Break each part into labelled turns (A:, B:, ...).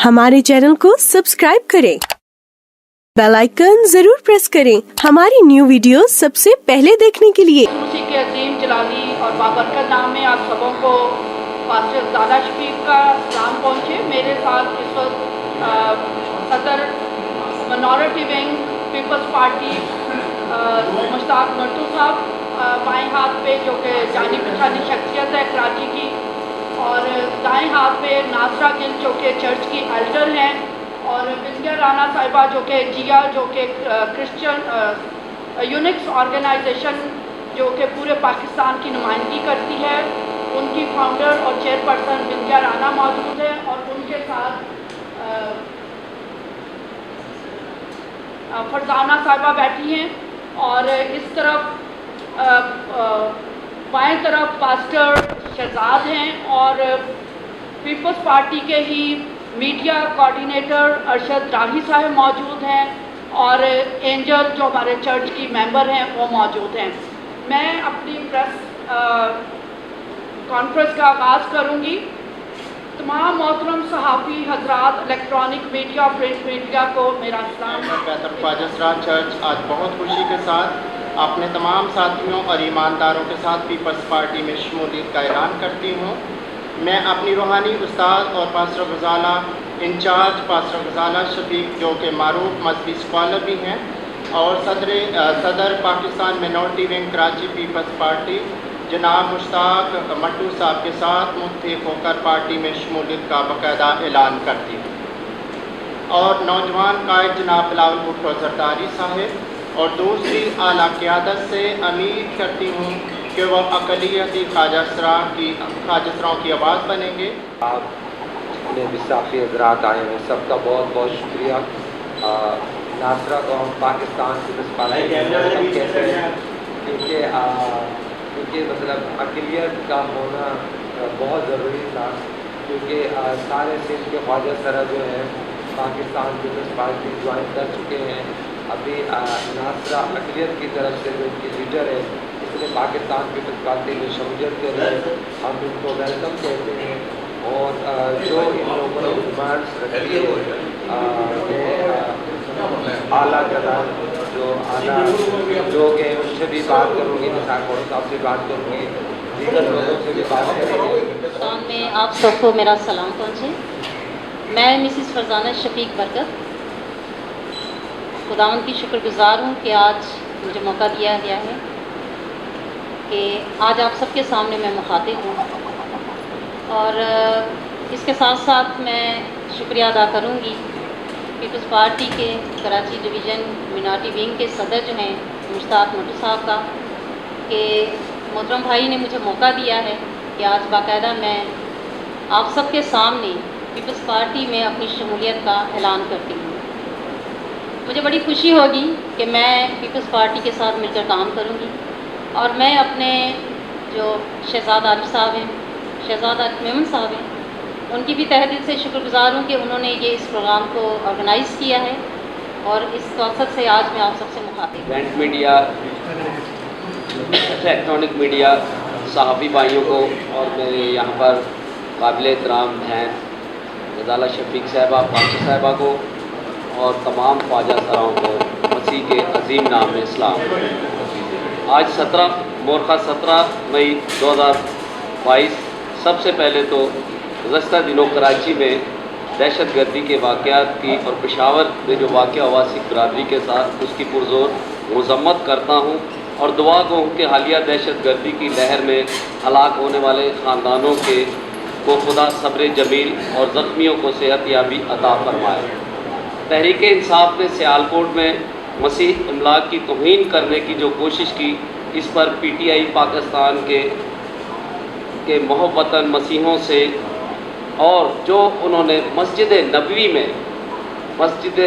A: हमारे चैनल को सब्सक्राइब करें, बेल आइकन जरूर प्रेस करें हमारी न्यू वीडियो सबसे पहले देखने के लिए।
B: उसी के अजीम जलाली और बाबरकत नाम में आप सबों को पास्टर ज़ाला शफीक का सलाम पहुँचे। मेरे साथ इस वक्त सदर minority wing peoples party Mushtaq Mattoo साहब बाएं हाथ पे, जो कि जानी पहचानी शख्सियत है कराची की, और दाएं हाथ पे नासरा गिल जो कि चर्च की एल्डर हैं, और बिंदिया राना साहिबा जो कि जिया जो कि क्रिश्चियन यूनिक्स ऑर्गेनाइजेशन जो कि पूरे पाकिस्तान की नुमाइंदगी करती है, उनकी फाउंडर और चेयरपर्सन बिंदिया राना मौजूद है, और उनके साथ फरजाना साहिबा बैठी हैं, और इस तरफ बाएं तरफ पास्टर शहजाद हैं, और पीपल्स पार्टी के ही मीडिया कोऑर्डिनेटर अरशद राही साहब मौजूद हैं, और एंजल जो हमारे चर्च की मेंबर हैं वो मौजूद हैं। मैं अपनी प्रेस कॉन्फ्रेंस का आगाज़ करूंगी। तमाम मोहतरम सहाफ़ी हजरात, इलेक्ट्रॉनिक मीडिया, प्रिंट मीडिया को मेरा सलाम।
C: ख्वाजा सराज चर्च आज बहुत खुशी के साथ अपने तमाम साथियों और ईमानदारों के साथ पीपल्स पार्टी में शमूलियत का ऐलान करती हूँ। मैं अपनी रूहानी उस्ताद और pastor Ghazala incharge pastor Ghazala Shafiq, जो कि मारूफ मजहबी स्कॉलर भी हैं, और सदर Pakistan minority wing Karachi peoples party जनाब मुश्ताक मट्टू साहब के साथ मुत्तफ़िक़ होकर पार्टी में शमूलियत का बाकायदा ऐलान करती हूँ। और नौजवान कायद जनाब बिलावल भुट्टो ज़रदारी साहब और दूसरी आला क़यादत से उम्मीद करती हूँ कि वह अक़लियती ख्वाजा सराओं की आवाज़ बनेंगे।
D: आप में विसाफ़ी हज़रात आए हैं, सबका बहुत बहुत शुक्रिया। नासरा को हम पाकिस्तान की पार्टी कहते हैं, क्योंकि मतलब अक़लियत का होना बहुत ज़रूरी था, क्योंकि सारे सिंध के ख्वाजा सरा जो हैं पाकिस्तान पीपल्स पार्टी ज्वाइन कर चुके हैं। अभी नासरा अक़लियत की तरफ से जो उनकी लीडर है, इसलिए पाकिस्तान पीपल्स पार्टी में शमूलियत के लिए हम उनको वेलकम कहते हैं। और जो इन लोगों ने डिमांड्स रखी है आला जनाब जो आला लोग हैं उनसे भी बात करूँगी, निसार साहब से बात करूँगी, दीगर लोगों से भी बात करेंगे।
E: में आप सबको मेरा सलाम पहुँचे। मैं मिसिस फरजाना शफीक बरकत खुदावंद की शुक्रगुज़ार हूँ कि आज मुझे मौका दिया गया है कि आज आप सबके सामने मैं मुखातिब हूँ, और इसके साथ साथ मैं शुक्रिया अदा करूँगी पीपल्स पार्टी के कराची डिवीज़न माइनॉरिटी विंग के सदर जो हैं मुश्ताक मट्टू साहब का, कि मोहतरम भाई ने मुझे मौका दिया है कि आज बाकायदा मैं आप सबके सामने पीपल्स पार्टी में अपनी शमूलियत का ऐलान करती हूँ। मुझे बड़ी खुशी होगी कि मैं पीपल्स पार्टी के साथ मिलकर काम करूँगी, और मैं अपने जो शहजाद आरिफ साहब हैं, शहजाद आरिफ मेमन साहब हैं, उनकी भी तहे दिल से शुक्रगुज़ार हूँ कि उन्होंने ये इस प्रोग्राम को ऑर्गेनाइज़ किया है, और इस मकसद से आज मैं आप सबसे मुखातिब।
F: प्रिंट मीडिया, इलेक्ट्रॉनिक मीडिया, सहाफ़ी भाइयों को और मेरे यहाँ पर काबिल एहतराम हैं ग़ज़ाला शफीक साहिबा, पास्टर साहिबा को, और तमाम ख्वाजा सराओं को मसीह के अजीम नाम में इस्लाम। आज 17 मई 2022, सबसे पहले तो गुज़श्ता दिनों कराची में दहशत गर्दी के वाक़यात की और पेशावर में जो वाक़या हुआ सिख बरादरी के साथ, उसकी पुरज़ोर मज़म्मत करता हूँ, और दुआ गो कि हालिया दहशत गर्दी की लहर में हलाक होने वाले ख़ानदानों को खुदा सब्र जमील और ज़ख्मियों को सेहत याबी अता फरमाए। तहरीक इंसाफ ने सियालकोट में मसीह इमलाक की तौहीन करने की जो कोशिश की, इस पर PTI पाकिस्तान के मोहब्बतन मसीहों से, और जो उन्होंने मस्जिद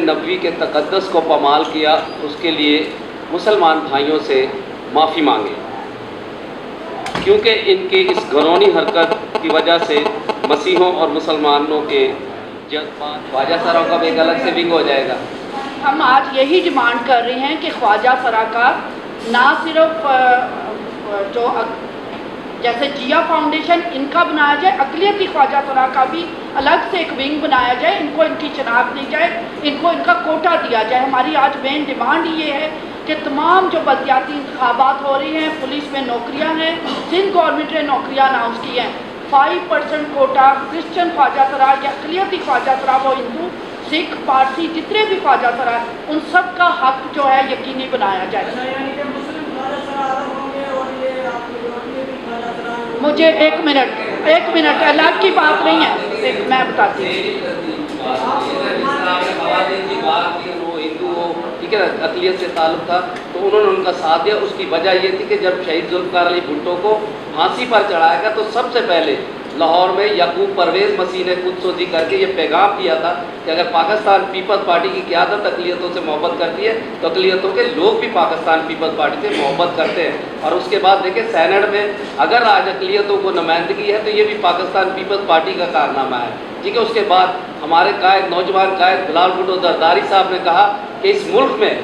F: नबवी के तक़द्दुस को पमाल किया, उसके लिए मुसलमान भाइयों से माफ़ी मांगे, क्योंकि इनकी इस घरौनी हरकत की वजह से मसीहों और मुसलमानों के जज्बात, ख्वाजा सरा का भी एक अलग से विंग हो जाएगा।
B: हम आज यही डिमांड कर रहे हैं कि ख्वाजा सरा का ना सिर्फ जो जैसे जिया फाउंडेशन इनका बनाया जाए, अक़लियती ख्वाजा सरा का भी अलग से एक विंग बनाया जाए, इनको इनकी शनाख्त दी जाए, इनको इनका कोटा दिया जाए। हमारी आज मेन डिमांड ये है कि तमाम जो बलदियाती इंतखाबात हो रही हैं, पुलिस में नौकरियां हैं, सिंध गवर्नमेंट ने नौकरियां अनाउंस की हैं, 5% कोटा क्रिश्चियन ख्वाजा सरा या अक़लियती ख्वाजा सरा, वो हिंदू सिख पारसी जितने भी ख्वाजा सरा उन सब का हक जो है यकीनी बनाया जाए। मुझे एक मिनट अलग की बात नहीं है, एक मैं बताती हूँ।
F: हिंदू हो, ठीक है ना, अक़लियत से ताल्लुक़ था, तो उन्होंने उनका साथ दिया। उसकी वजह ये थी कि जब शहीद ज़ुल्फ़िकार अली भुट्टो को फांसी पर चढ़ाया गया तो सबसे पहले लाहौर में याकूब परवेज़ मसीह ने खुद सोजी करके ये पैगाम दिया था कि अगर पाकिस्तान पीपल्स पार्टी की क़यादत अक़लियतों से मोहब्बत करती है तो अक़लियतों के लोग भी पाकिस्तान पीपल्स पार्टी से मोहब्बत करते हैं। और उसके बाद देखें सेनेट में अगर आज अक़लियतों को नुमाइंदगी है तो ये भी पाकिस्तान पीपल्स पार्टी का कारनामा है, ठीक है। उसके बाद हमारे कायद, नौजवान कायद बिलाल भुट्टो ज़रदारी साहब ने कहा कि इस मुल्क में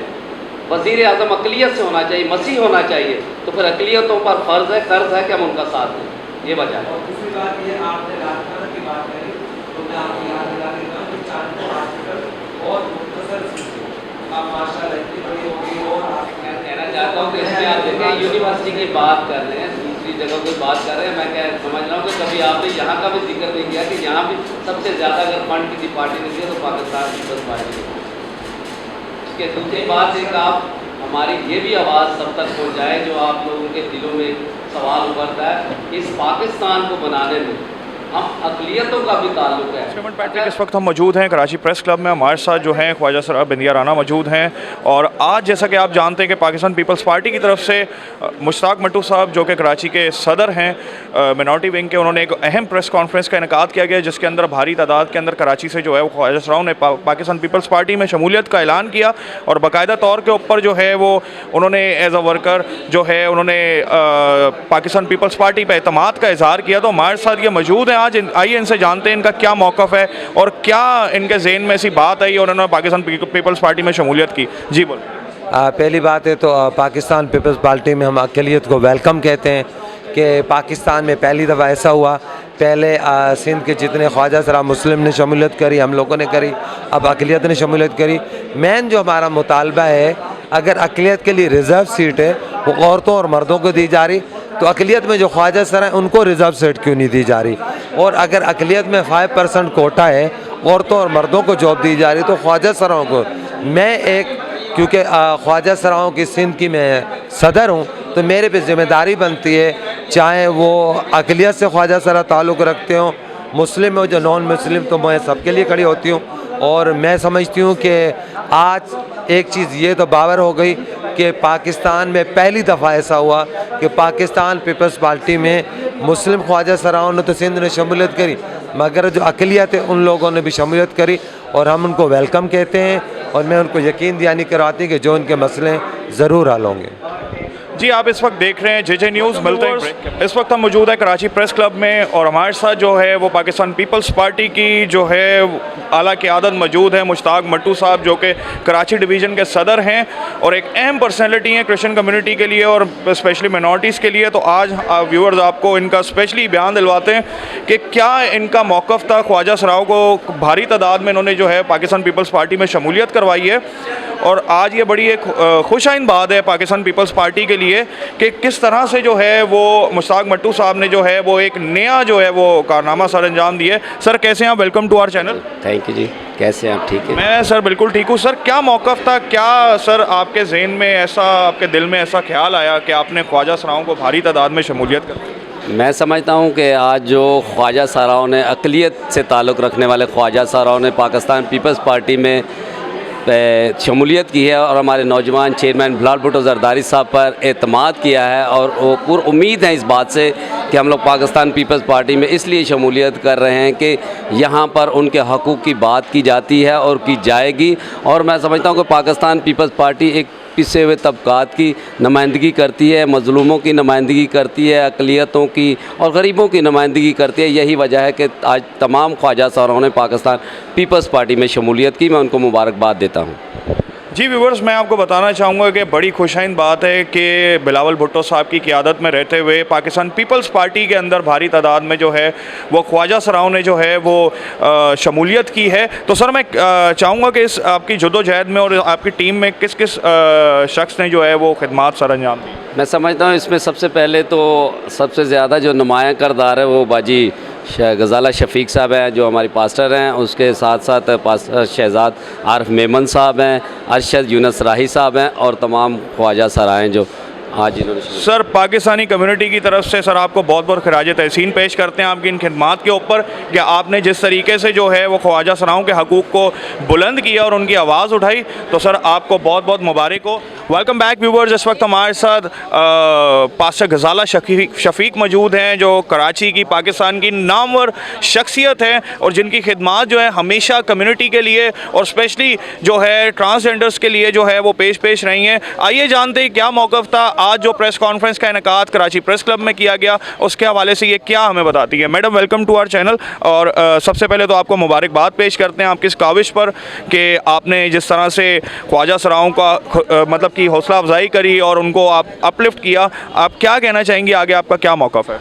F: वज़ीर आज़म अक़लियत से होना चाहिए, मसीह होना चाहिए, तो फिर अक़लियतों पर फ़र्ज़ है, कर्ज़ है कि हम उनका साथ दें। ये वजह है।
D: दूसरी बात ये, आपने राजस्थान की बात करी तो मैं आपको याद दिला देता हूँ कि चांदपुर हॉस्पिटल बहुत मुख्तसर आप माशाल्लाह इतनी बड़ी होगी। और
F: मैं कहना चाहता हूँ कि इसमें आप देखें यूनिवर्सिटी की बात कर रहे हैं, दूसरी जगह कोई बात कर रहे हैं, मैं क्या समझ रहा हूँ कि कभी आपने यहाँ का भी जिक्र नहीं किया कि यहाँ भी सबसे ज़्यादा अगर फंड किसी पार्टी ने दिया तो पाकिस्तान पीपल्स पार्टी ने। ठीक है, दूसरी बात एक आप हमारी ये भी आवाज़ सब तक पहुँचाए जो आप लोगों के दिलों में सवाल उभरता है, इस पाकिस्तान को बनाने में हम अक़लियतों का भी ताल्लुक़ है।
G: चेयरमैन पैट्रिक, इस वक्त हम मौजूद हैं कराची प्रेस क्लब में। हमारे साथ जो हैं ख्वाजा सरा बिंदिया राना मौजूद हैं। और आज जैसा कि आप जानते हैं कि पाकिस्तान पीपल्स पार्टी की तरफ से मुश्ताक मट्टू साहब जो कि कराची के सदर हैं मिनॉरिटी विंग के, उन्होंने एक अहम प्रेस कॉन्फ्रेंस का इनेकाद किया गया जिसके अंदर भारी तादाद के अंदर कराची से जो है वो ख्वाजा सराओं ने पाकिस्तान पीपल्स पार्टी में शमूलियत का ऐलान किया। और बाकायदा तौर के ऊपर जो है वो उन्होंने एज अ वर्कर जो है उन्होंने पाकिस्तान पीपल्स पार्टी पर एतमाद का इजहार किया। तो हमारे साथ ये मौजूद हैं आज, आइए इनसे जानते हैं इनका क्या मौक़िफ़ है और क्या इनके ज़हन में ऐसी बात आई और उन्होंने पाकिस्तान पीपल्स पार्टी में शमूलियत की। जी बोल।
H: पहली बात है तो पाकिस्तान पीपल्स पार्टी में हम अक़लियत को वेलकम कहते हैं कि पाकिस्तान में पहली दफ़ा ऐसा हुआ। पहले सिंध के जितने ख्वाजा सरा मुस्लिम ने शमूलियत करी, हम लोगों ने करी, अब अक़लियत ने शमूलियत करी। मेन जो हमारा मुतालबा है, अगर अक़लियत के लिए रिज़र्व सीट है वो औरतों और मर्दों को दी जा रही, तो अक़लियत में जो ख्वाजा सरा हैं उनको रिज़र्व सीट क्यों नहीं दी जा रही? और अगर अक़लियत में 5% कोटा है, औरतों और मर्दों को जॉब दी जा रही, तो ख्वाजा सराओं को मैं एक, क्योंकि ख्वाजा सराओं की सिंध की मैं सदर हूँ, तो मेरे पे ज़िम्मेदारी बनती है, चाहे वो अक़लियत से ख्वाजा सरा ताल्लुक़ रखते हों, मुस्लिम हो जो नॉन मुस्लिम, तो मैं सबके लिए खड़ी होती हूँ। और मैं समझती हूँ कि आज एक चीज़ ये तो बावर हो गई कि पाकिस्तान में पहली दफ़ा ऐसा हुआ कि पाकिस्तान पीपल्स पार्टी में मुस्लिम ख्वाजा सराओं ने तो सिंध ने शमूलियत करी, मगर जो अक़लियत है उन लोगों ने भी शमूलियत करी और हम उनको वेलकम कहते हैं। और मैं उनको यकीन दिलानी करवाती कि जो उनके मसले ज़रूर हल होंगे।
G: जी, आप इस वक्त देख रहे हैं JJ न्यूज़। मिलते हैं। इस वक्त हम मौजूद है कराची प्रेस क्लब में और हमारे साथ जो है वो पाकिस्तान पीपल्स पार्टी की जो है आला क़यादत मौजूद है, मुश्ताक मट्टू साहब जो कि कराची डिवीज़न के सदर हैं और एक अहम पर्सनैलिटी हैं क्रिश्चियन कम्युनिटी के लिए और स्पेशली मिनॉरिटीज़ के लिए। तो आज व्यूअर्स आपको इनका स्पेशली बयान दिलवाते हैं कि क्या इनका मौक़िफ़ था। ख्वाजा सराओं को भारी तादाद में इन्होंने जो है पाकिस्तान पीपल्स पार्टी में शमूलियत करवाई है और आज ये बड़ी एक खुशाइन बात है पाकिस्तान पीपल्स पार्टी के लिए कि किस तरह से जो है वो मुश्ताक मट्टू साहब ने जो है वो एक नया जो है वो कारनामा सर अंजाम दिए। सर कैसे हैं आप? Welcome to our channel.
F: Thank you जी, कैसे हैं आप? ठीक है,
G: मैं सर बिल्कुल ठीक हूँ। सर क्या मौक़िफ़ था, क्या सर आपके ज़हन में ऐसा, आपके दिल में ऐसा ख्याल आया कि आपने ख्वाजा सराओं को भारी तादाद में शमूलियत कर?
F: मैं समझता हूँ कि आज जो ख्वाजा सराओं ने, अक़लियत से ताल्लुक़ रखने वाले ख्वाजा सराओं ने पाकिस्तान पीपल्स पार्टी में शमूलियत की है और हमारे नौजवान चेयरमैन बिलाल भुट्टो ज़रदारी साहब पर एतमाद किया है और वो पूरी उम्मीद है इस बात से कि हम लोग पाकिस्तान पीपल्स पार्टी में इसलिए शमूलियत कर रहे हैं कि यहाँ पर उनके हकूक़ की बात की जाती है और की जाएगी। और मैं समझता हूँ कि पाकिस्तान पीपल्स पार्टी एक पिछड़े हुए तबकात की नुमाइंदगी करती है, मज़लूमों की नुमाइंदगी करती है, अक़लियतों की और गरीबों की नुमाइंदगी करती है। यही वजह है कि आज तमाम ख्वाजा सराओं ने पाकिस्तान पीपल्स पार्टी में शमूलियत की। मैं उनको मुबारकबाद देता हूँ।
G: जी व्यूवर्स, मैं आपको बताना चाहूँगा कि बड़ी खुशाइन बात है कि बिलावल भुट्टो साहब की क़ियादत में रहते हुए पाकिस्तान पीपल्स पार्टी के अंदर भारी तादाद में जो है वो ख्वाजा सराओं ने जो है वो शमूलियत की है। तो सर मैं चाहूँगा कि इस आपकी जद्दोजहद में और आपकी टीम में किस किस शख्स ने जो है वो खिदमात सर अंजाम दी?
F: मैं समझता हूँ इसमें सबसे पहले तो सबसे ज़्यादा जो नुमायाँ करदार है वो बाजी गजाला शफीक साहब हैं जो हमारे पास्टर हैं, उसके साथ साथ पास्टर शहजाद आरफ मेमन साहब हैं, अरशद यूनस राही साहब हैं और तमाम ख्वाजा सराएँ जो आज इन्होंने।
G: सर पाकिस्तानी कम्युनिटी की तरफ से सर आपको बहुत बहुत खराज तहसीन पेश करते हैं आपकी इन खिदमात के ऊपर कि आपने जिस तरीके से जो है वो ख्वाजा सराओं के हकूक़ को बुलंद किया और उनकी आवाज़ उठाई, तो सर आपको बहुत बहुत मुबारक हो। वेलकम बैक व्यूवर्स, इस वक्त हमारे साथ पास्टर गजाला शफीक मौजूद हैं जो कराची की पाकिस्तान की नामवर शख्सियत हैं और जिनकी खिदमात जो है हमेशा कम्युनिटी के लिए और स्पेशली जो है ट्रांसजेंडर्स के लिए जो है वो पेश रही हैं। आइए जानते हैं क्या मौक़िफ़ था आज जो प्रेस कॉन्फ्रेंस का इनेकाद कराची प्रेस क्लब में किया गया, उसके हवाले से ये क्या हमें बताती है। Madam welcome to our channel. और सबसे पहले तो आपको मुबारकबाद पेश करते हैं आपकी इस काविश पर कि आपने जिस तरह से ख्वाजा सराओं का मतलब की हौसला अफजाई करी और उनको आप अपलिफ्ट किया। आप क्या कहना चाहेंगी, आगे आपका क्या मौक़िफ़ है?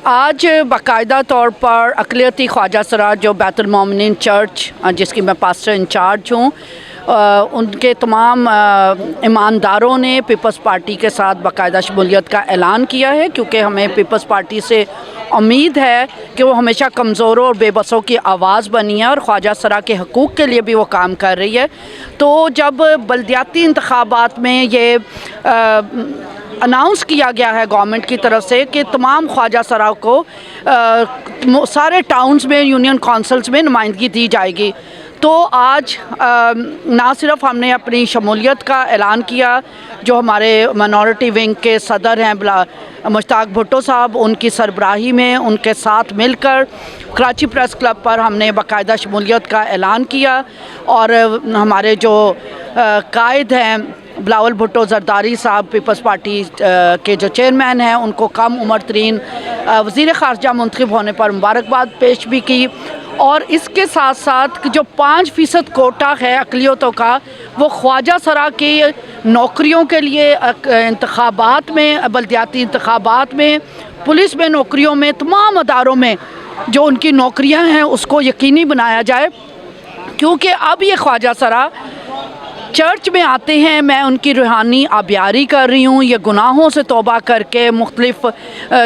B: आज बाकायदा तौर पर अक़लियती ख्वाजा सरा जो बैतुल मोमिनीन चर्च जिसकी मैं पास्टर इंचार्ज हूँ, उनके तमाम ईमानदारों ने पीपल्स पार्टी के साथ बाकायदा शमूलियत का ऐलान किया है, क्योंकि हमें पीपल्स पार्टी से उम्मीद है कि वो हमेशा कमज़ोरों और बेबसों की आवाज़ बनी है और ख्वाजा सरा के हकूक़ के लिए भी वो काम कर रही है। तो जब बल्दियाती इंतखाबात में ये अनाउंस किया गया है गवर्नमेंट की तरफ से कि तमाम ख्वाजा सरा को सारे टाउन्स में यूनियन काउंसिल्स में नुमाइंदगी दी जाएगी, तो आज ना सिर्फ हमने अपनी शमूलियत का ऐलान किया, जो हमारे माइनॉरिटी विंग के सदर हैं मुश्ताक भुट्टो साहब, उनकी सरबराही में उनके साथ मिलकर कराची प्रेस क्लब पर हमने बाकायदा शमूलियत का ऐलान किया। और हमारे जो कायद हैं बिलावल भुट्टो जरदारी साहब पीपल्स पार्टी के जो चेयरमैन हैं, उनको कम उम्र तरीन वज़ीर ख़ारजा मुंतखब होने पर मुबारकबाद पेश भी की। और इसके साथ साथ जो 5% कोटा है अक़लियतों का, वो ख्वाजा सरा की नौकरियों के लिए इंतखाबात में, बल्दियाती इंतखाबात में, पुलिस में, नौकरियों में, तमाम अदारों में जो उनकी नौकरियां हैं उसको यकीनी बनाया जाए, क्योंकि अब ये ख्वाजा सरा चर्च में आते हैं। मैं उनकी रूहानी आबियारी कर रही हूँ, ये गुनाहों से तौबा करके मुख्तलिफ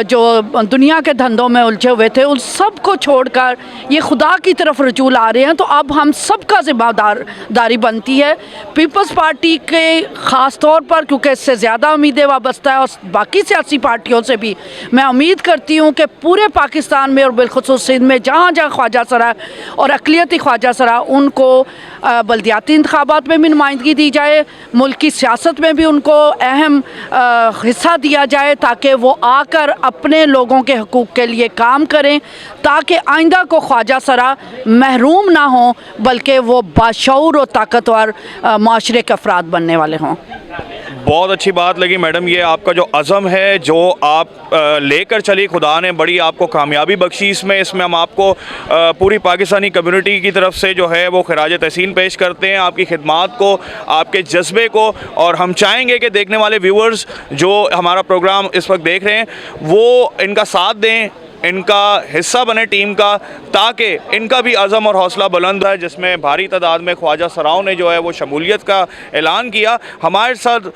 B: जो दुनिया के धंधों में उलझे हुए थे उन सब को छोड़कर ये खुदा की तरफ रजू ला रहे हैं। तो अब हम सब का ज़िम्मेदारी बनती है पीपल्स पार्टी के ख़ास तौर पर, क्योंकि इससे ज़्यादा उम्मीदें वाबस्ता है और बाकी सियासी पार्टियों से भी। मैं उम्मीद करती हूँ कि पूरे पाकिस्तान में और बिलखुसूस सिंध में जहाँ जहाँ ख्वाजा सरा और अक़लियती ख्वाजा सरा, उनको बल्दियाती इंतखाबात में भी नुमाइंदगी दी जाए, मुल्क की सियासत में भी उनको अहम हिस्सा दिया जाए, ताकि वो आकर अपने लोगों के हकूक़ के लिए काम करें, ताकि आइंदा को ख्वाजा सरा महरूम ना हो, बल्कि वो बाशऊर और ताकतवर माशरे के अफराद बनने वाले हों।
G: बहुत अच्छी बात लगी मैडम, ये आपका जो अज़म है, जो आप लेकर चली, खुदा ने बड़ी आपको कामयाबी बख्शी इसमें हम आपको पूरी पाकिस्तानी कम्युनिटी की तरफ से जो है वो खराज तहसीन पेश करते हैं आपकी खिदमात को, आपके जज्बे को। और हम चाहेंगे कि देखने वाले व्यूवर्स जो हमारा प्रोग्राम इस वक्त देख रहे हैं वो इनका साथ दें, इनका हिस्सा बने टीम का, ताकि इनका भी अज़म और हौसला बुलंद है, जिसमें भारी तादाद में ख्वाजा सराओं ने जो है वो शमूलियत का ऐलान किया। हमारे साथ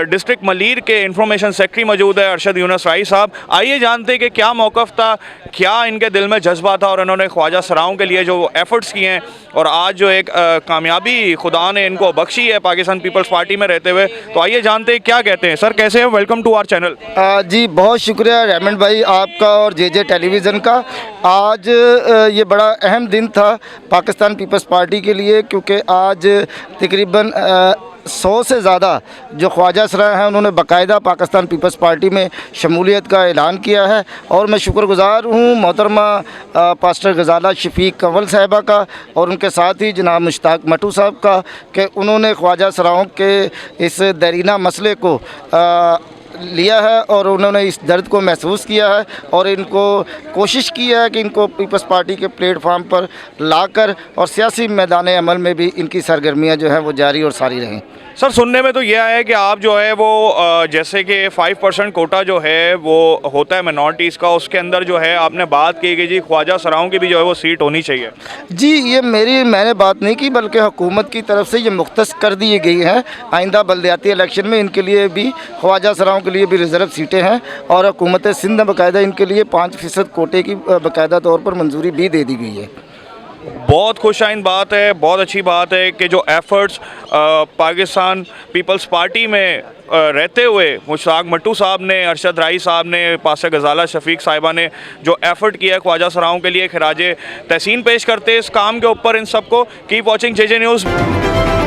G: डिस्ट्रिक्ट मलीर के इंफॉर्मेशन सेक्रेटरी मौजूद है अरशद यूनस राही साहब। आइए जानते हैं कि क्या मौक़िफ़ था, क्या इनके दिल में जज्बा था और इन्होंने ख्वाजा सराओं के लिए जो एफ़र्ट्स किए हैं और आज जो एक कामयाबी खुदा ने इनको बख्शी है पाकिस्तान पीपल्स पार्टी में रहते हुए। तो आइए जानते हैं क्या कहते हैं। सर कैसे हैं? Welcome to our channel.
I: जी बहुत शुक्रिया रेमंड भाई आपका और जे टेलीविज़न का। आज ये बड़ा अहम दिन था पाकिस्तान पीपल्स पार्टी के लिए, क्योंकि आज तकरीबन 100 से ज़्यादा जो ख्वाजा सरा हैं उन्होंने बाकायदा पाकिस्तान पीपल्स पार्टी में शमूलियत का ऐलान किया है। और मैं शुक्रगुज़ार हूँ मोहतरमा पास्टर गजाला शफीक कंवल साहिबा का और उनके साथ ही जनाब मुश्ताक मटू साहब का, कि उन्होंने ख्वाजा सराओं के इस दरीना मसले को लिया है और उन्होंने इस दर्द को महसूस किया है और इनको कोशिश की है कि इनको पीपल्स पार्टी के प्लेटफार्म पर लाकर और सियासी मैदान अमल में भी इनकी सरगर्मियाँ जो हैं वो जारी और सारी रहें।
G: सर सुनने में तो ये आया है कि आप जो है वो जैसे कि 5% कोटा जो है वो होता है मिनॉरिटीज़ का, उसके अंदर जो है आपने बात की कि जी ख्वाजा सराओं की भी जो है वो सीट होनी चाहिए।
I: जी ये मैंने बात नहीं की, बल्कि हुकूमत की तरफ से ये मुख्तस कर दी गई हैं। आइंदा बल्दियाती इलेक्शन में इनके लिए भी ख्वाजा सराओं के लिए भी रिज़र्व सीटें हैं और हुकूमत सिंध ने बाकायदा इनके लिए 5% कोटे की बाकायदा तौर पर मंजूरी भी दे दी गई है।
G: बहुत खुशाइन बात है, बहुत अच्छी बात है कि जो एफ़र्ट्स पाकिस्तान पीपल्स पार्टी में रहते हुए मुश्ताक मट्टू साहब ने, अरशद राई साहब ने, पास्टर गजाला शफीक साहिबा ने जो एफ़र्ट किया है ख्वाजा सराओं के लिए, खिराज तहसीन पेश करते इस काम के ऊपर इन सबको। Keep watching JJ news.